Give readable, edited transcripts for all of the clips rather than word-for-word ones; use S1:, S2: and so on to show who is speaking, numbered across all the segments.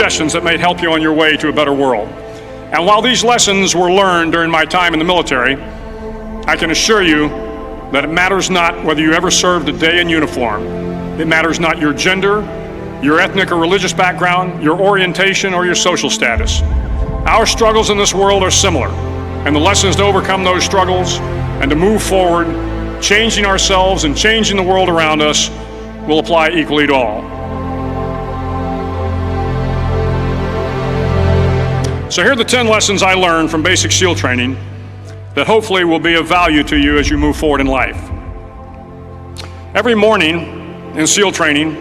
S1: suggestions that may help you on your way to a better world. And while these lessons were learned during my time in the military, I can assure you that it matters not whether you ever served a day in uniform. It matters not your gender, your ethnic or religious background, your orientation, or your social status. Our struggles in this world are similar, and the lessons to overcome those struggles and to move forward, changing ourselves and changing the world around us, will apply equally to all. So here are the 10 lessons I learned from basic SEAL training that hopefully will be of value to you as you move forward in life. Every morning in SEAL training,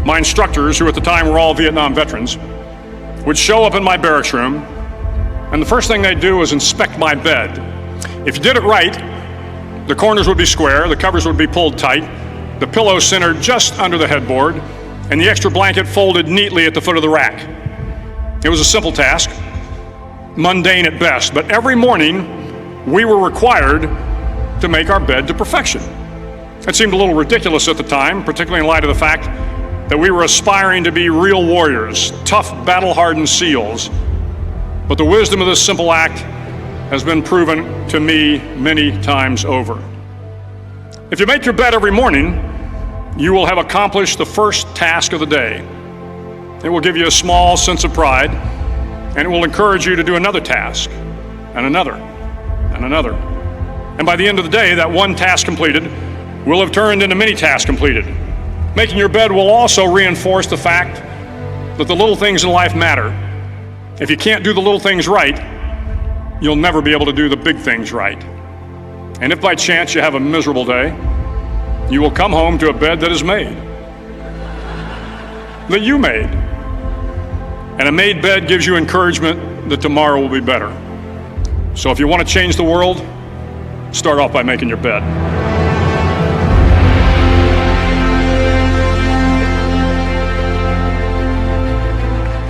S1: my instructors, who at the time were all Vietnam veterans, would show up in my barracks room, and the first thing they'd do was inspect my bed. If you did it right, the corners would be square, the covers would be pulled tight, the pillow centered just under the headboard, and the extra blanket folded neatly at the foot of the rack. It was a simple task, mundane at best, but every morning we were required to make our bed to perfection. It seemed a little ridiculous at the time, particularly in light of the fact that we were aspiring to be real warriors, tough, battle-hardened SEALs. But the wisdom of this simple act has been proven to me many times over. If you make your bed every morning, you will have accomplished the first task of the day. It will give you a small sense of pride, and it will encourage you to do another task, and another, and another. And by the end of the day, that one task completed will have turned into many tasks completed. Making your bed will also reinforce the fact that the little things in life matter. If you can't do the little things right, you'll never be able to do the big things right. And if by chance you have a miserable day, you will come home to a bed that is made, that you made. And a made bed gives you encouragement that tomorrow will be better. So if you want to change the world, start off by making your bed.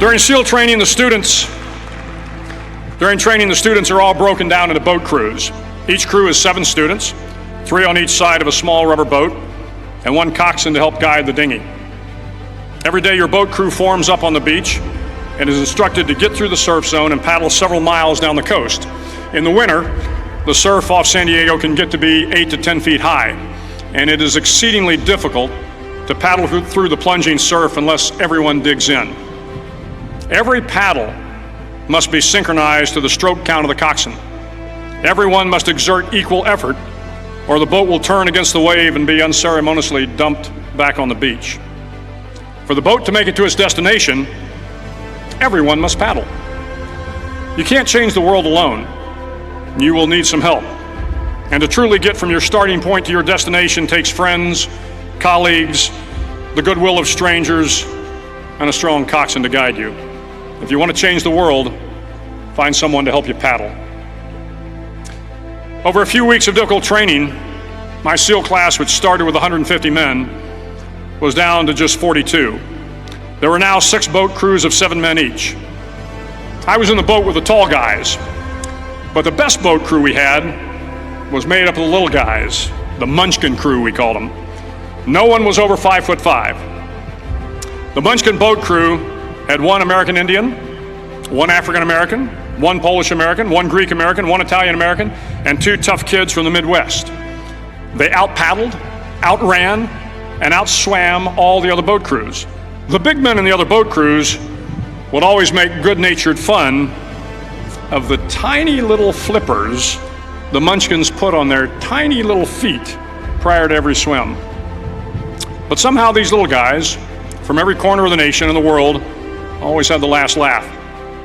S1: During SEAL training, the students are all broken down into boat crews. Each crew is 7 students, 3 on each side of a small rubber boat, and 1 coxswain to help guide the dinghy. Every day your boat crew forms up on the beach and is instructed to get through the surf zone and paddle several miles down the coast. In the winter, the surf off San Diego can get to be 8 to 10 feet high, and it is exceedingly difficult to paddle through the plunging surf unless everyone digs in. Every paddle must be synchronized to the stroke count of the coxswain. Everyone must exert equal effort, or the boat will turn against the wave and be unceremoniously dumped back on the beach. For the boat to make it to its destination, everyone must paddle. You can't change the world alone. You will need some help. And to truly get from your starting point to your destination takes friends, colleagues, the goodwill of strangers, and a strong coxswain to guide you. If you want to change the world, find someone to help you paddle. Over a few weeks of difficult training, my SEAL class, which started with 150 men, was down to just 42. There were now 6 boat crews of 7 men each. I was in the boat with the tall guys, but the best boat crew we had was made up of the little guys, the Munchkin crew we called them. No one was over 5'5". The Munchkin boat crew had 1 American Indian, 1 African American, 1 Polish American, 1 Greek American, 1 Italian American, and 2 tough kids from the Midwest. They out-paddled, outran, and outswam all the other boat crews. The big men in the other boat crews would always make good-natured fun of the tiny little flippers the Munchkins put on their tiny little feet prior to every swim. But somehow these little guys from every corner of the nation and the world always had the last laugh,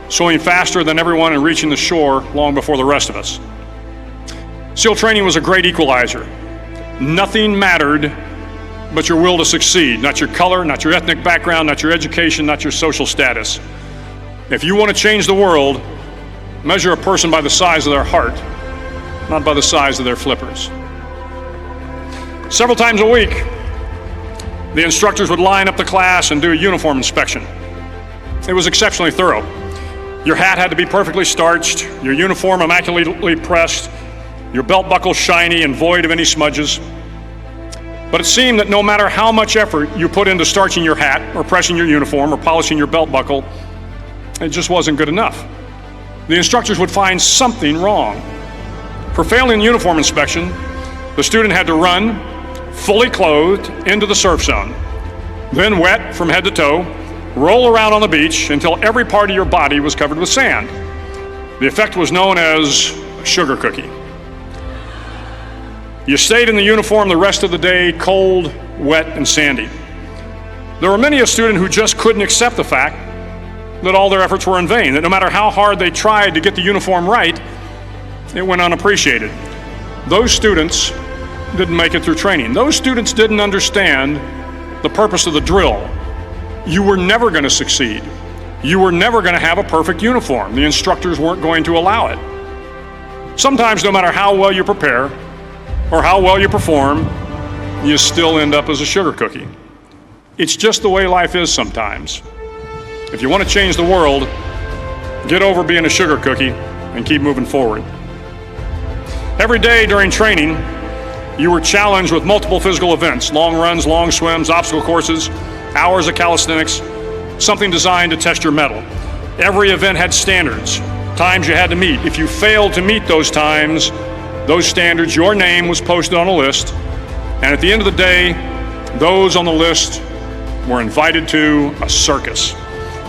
S1: swimming faster than everyone and reaching the shore long before the rest of us. SEAL training was a great equalizer. Nothing mattered but your will to succeed, not your color, not your ethnic background, not your education, not your social status. If you want to change the world, measure a person by the size of their heart, not by the size of their flippers. Several times a week, the instructors would line up the class and do a uniform inspection. It was exceptionally thorough. Your hat had to be perfectly starched, your uniform immaculately pressed, your belt buckle shiny and void of any smudges. But it seemed that no matter how much effort you put into starching your hat or pressing your uniform or polishing your belt buckle, It just wasn't good enough. The instructors would find something wrong. For failing the uniform inspection, the student had to run, fully clothed, into the surf zone, then wet from head to toe, roll around on the beach until every part of your body was covered with sand. The effect was known as a sugar cookie. You stayed in the uniform the rest of the day, cold, wet, and sandy. There were many a student who just couldn't accept the fact that all their efforts were in vain, that no matter how hard they tried to get the uniform right, it went unappreciated. Those students didn't make it through training. Those students didn't understand the purpose of the drill. You were never going to succeed. You were never going to have a perfect uniform. The instructors weren't going to allow it. Sometimes, no matter how well you prepare or how well you perform, you still end up as a sugar cookie. It's just the way life is sometimes. If you want to change the world, get over being a sugar cookie and keep moving forward. Every day during training, you were challenged with multiple physical events: long runs, long swims, obstacle courses, hours of calisthenics, something designed to test your mettle. Every event had standards, times you had to meet. If you failed to meet those times, those standards, your name was posted on a list, and at the end of the day, those on the list were invited to a circus.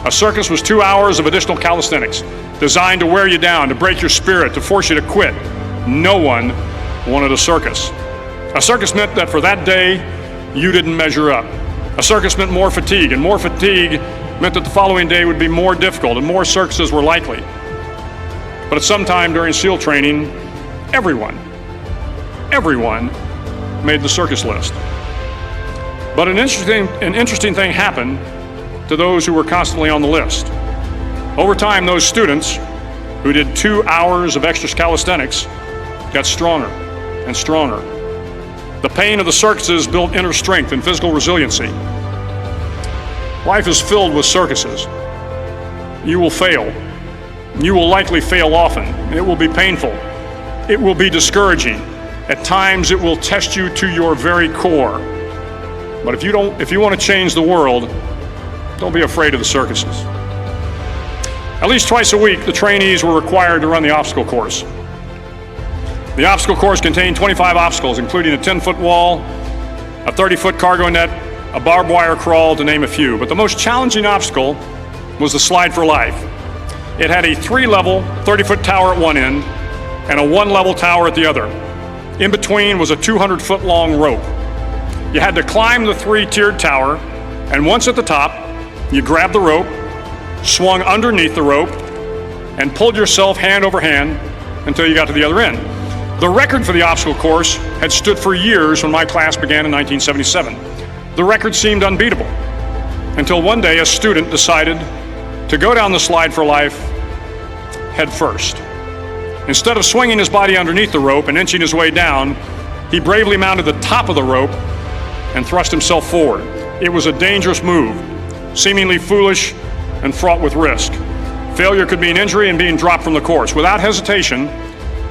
S1: A circus was 2 hours of additional calisthenics, designed to wear you down, to break your spirit, to force you to quit. No one wanted a circus. A circus meant that for that day, you didn't measure up. A circus meant more fatigue, and more fatigue meant that the following day would be more difficult and more circuses were likely. But at some time during SEAL training, everyone made the circus list. But an interesting thing happened to those who were constantly on the list. Over time, those students who did 2 hours of extra calisthenics got stronger and stronger. The pain of the circuses built inner strength and physical resiliency. Life is filled with circuses. You will fail. You will likely fail often. It will be painful. It will be discouraging. At times, it will test you to your very core. But if you want to change the world, don't be afraid of the circuses. At least twice a week, the trainees were required to run the obstacle course. The obstacle course contained 25 obstacles, including a 10-foot wall, a 30-foot cargo net, a barbed wire crawl, to name a few. But the most challenging obstacle was the slide for life. It had a 3-level, 30-foot tower at one end and a 1-level tower at the other. In between was a 200-foot long rope. You had to climb the 3-tiered tower, and once at the top, you grabbed the rope, swung underneath the rope, and pulled yourself hand over hand until you got to the other end. The record for the obstacle course had stood for years when my class began in 1977. The record seemed unbeatable until one day a student decided to go down the slide for life head first. Instead of swinging his body underneath the rope and inching his way down, he bravely mounted the top of the rope and thrust himself forward. It was a dangerous move, seemingly foolish and fraught with risk. Failure could mean injury and being dropped from the course. Without hesitation,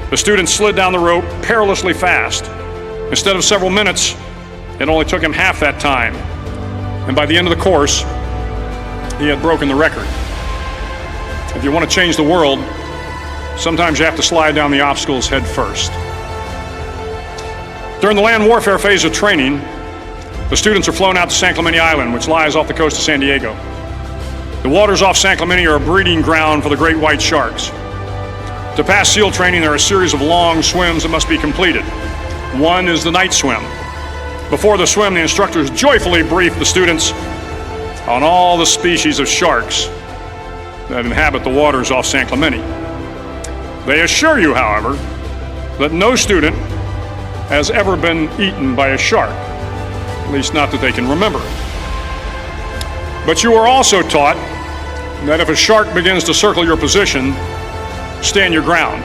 S1: the student slid down the rope perilously fast. Instead of several minutes, it only took him half that time. And by the end of the course, he had broken the record. If you want to change the world, sometimes you have to slide down the obstacles head first. During the land warfare phase of training, the students are flown out to San Clemente Island, which lies off the coast of San Diego. The waters off San Clemente are a breeding ground for the great white sharks. To pass SEAL training, there are a series of long swims that must be completed. One is the night swim. Before the swim, the instructors joyfully brief the students on all the species of sharks that inhabit the waters off San Clemente. They assure you, however, that no student has ever been eaten by a shark, at least not that they can remember. But you are also taught that if a shark begins to circle your position, stand your ground.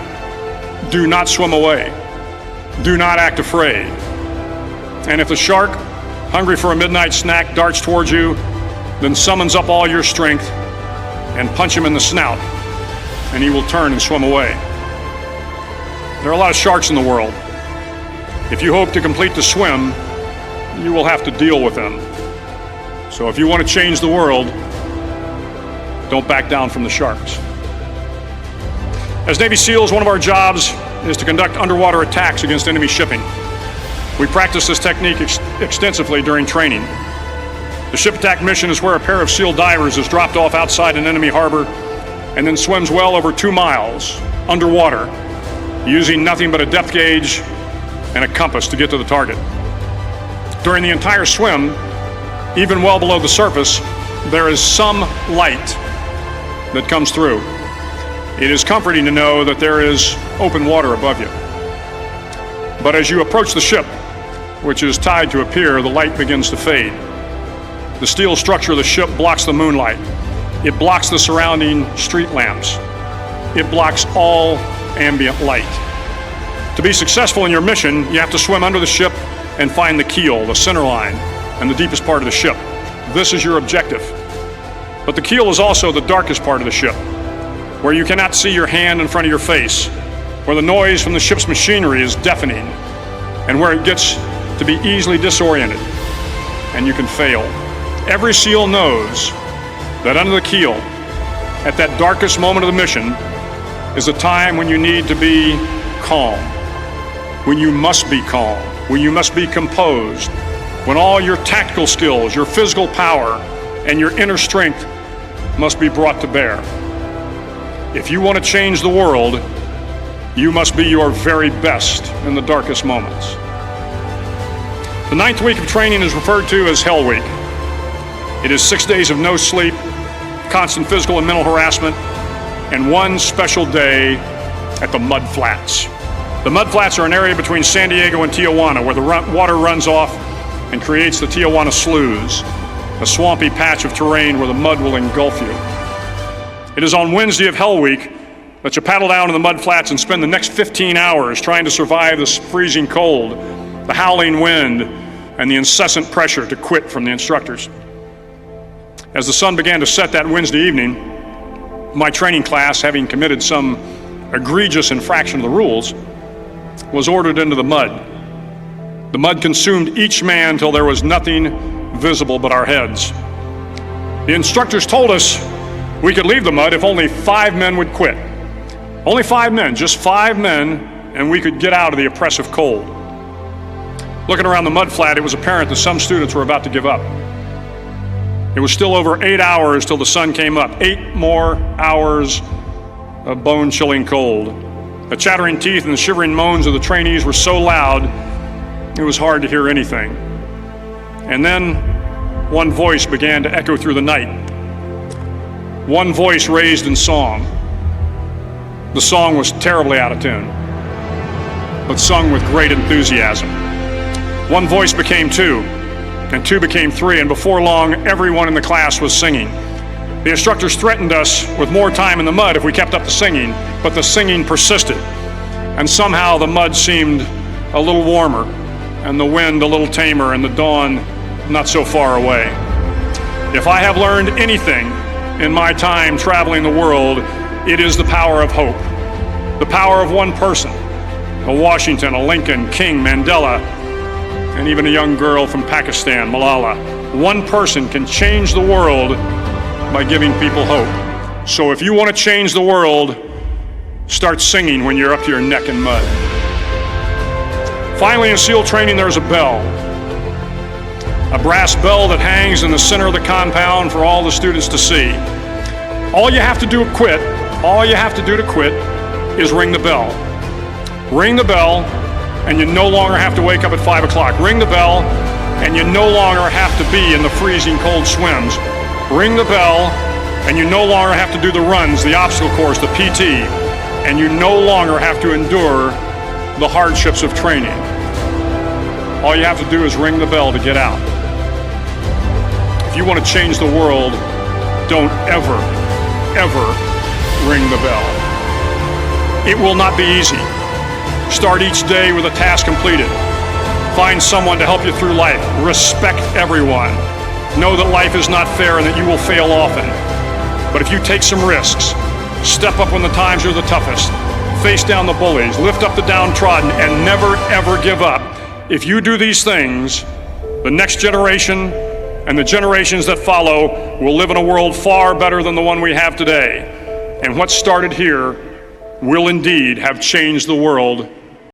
S1: Do not swim away. Do not act afraid. And if the shark, hungry for a midnight snack, darts towards you, then summons up all your strength and punch him in the snout, and he will turn and swim away. There are a lot of sharks in the world. If you hope to complete the swim, you will have to deal with them. So if you want to change the world, Don't back down from the sharks. As Navy SEALs, one of our jobs is to conduct underwater attacks against enemy shipping. We practice this technique extensively during training. The ship attack mission is where a pair of SEAL divers is dropped off outside an enemy harbor and then swims well over 2 miles underwater, using nothing but a depth gauge and a compass to get to the target. During the entire swim, even well below the surface, there is some light that comes through. It is comforting to know that there is open water above you. But as you approach the ship, which is tied to a pier, the light begins to fade. The steel structure of the ship blocks the moonlight. It blocks the surrounding street lamps. It blocks all ambient light. To be successful in your mission, you have to swim under the ship and find the keel, the center line, and the deepest part of the ship. This is your objective. But the keel is also the darkest part of the ship, where you cannot see your hand in front of your face, where the noise from the ship's machinery is deafening, and where it gets to be easily disoriented, and you can fail. Every SEAL knows that under the keel, at that darkest moment of the mission, is a time when you need to be calm, when you must be calm, when you must be composed, when all your tactical skills, your physical power, and your inner strength must be brought to bear. If you want to change the world, you must be your very best in the darkest moments. The 9th week of training is referred to as Hell Week. It is 6 days of no sleep, constant physical and mental harassment, and one special day at the Mud Flats. The Mud Flats are an area between San Diego and Tijuana where the water runs off and creates the Tijuana Sloughs, a swampy patch of terrain where the mud will engulf you. It is on Wednesday of Hell Week that you paddle down to the Mud Flats and spend the next 15 hours trying to survive the freezing cold, the howling wind, and the incessant pressure to quit from the instructors. As the sun began to set that Wednesday evening, my training class, having committed some egregious infraction of the rules, was ordered into the mud. The mud consumed each man till there was nothing visible but our heads. The instructors told us we could leave the mud if only 5 men would quit. Only 5 men, just 5 men, and we could get out of the oppressive cold. Looking around the mud flat, it was apparent that some students were about to give up. It was still over 8 hours till the sun came up. 8 more hours of bone-chilling cold. The chattering teeth and the shivering moans of the trainees were so loud, it was hard to hear anything. And then one voice began to echo through the night. One voice raised in song. The song was terribly out of tune, but sung with great enthusiasm. One voice became 2, and 2 became 3, and before long, everyone in the class was singing. The instructors threatened us with more time in the mud if we kept up the singing, but the singing persisted, and somehow the mud seemed a little warmer, and the wind a little tamer, and the dawn not so far away. If I have learned anything in my time traveling the world, it is the power of hope, the power of one person, a Washington, a Lincoln, King, Mandela, and even a young girl from Pakistan, Malala. One person can change the world by giving people hope. So if you want to change the world, start singing when you're up to your neck in mud. Finally, in SEAL training, there's a bell. A brass bell that hangs in the center of the compound for all the students to see. All you have to do to quit is ring the bell. Ring the bell, and you no longer have to wake up at 5 o'clock. Ring the bell, and you no longer have to be in the freezing cold swims. Ring the bell, and you no longer have to do the runs, the obstacle course, the PT, and you no longer have to endure the hardships of training. All you have to do is ring the bell to get out. If you want to change the world, don't ever ring the bell. It will not be easy. Start each day with a task completed. Find someone to help you through life. Respect everyone. Know that life is not fair and that you will fail often. But if you take some risks, step up when the times are the toughest, face down the bullies, lift up the downtrodden, and never ever give up. If you do these things, the next generation and the generations that follow will live in a world far better than the one we have today. And what started here will indeed have changed the world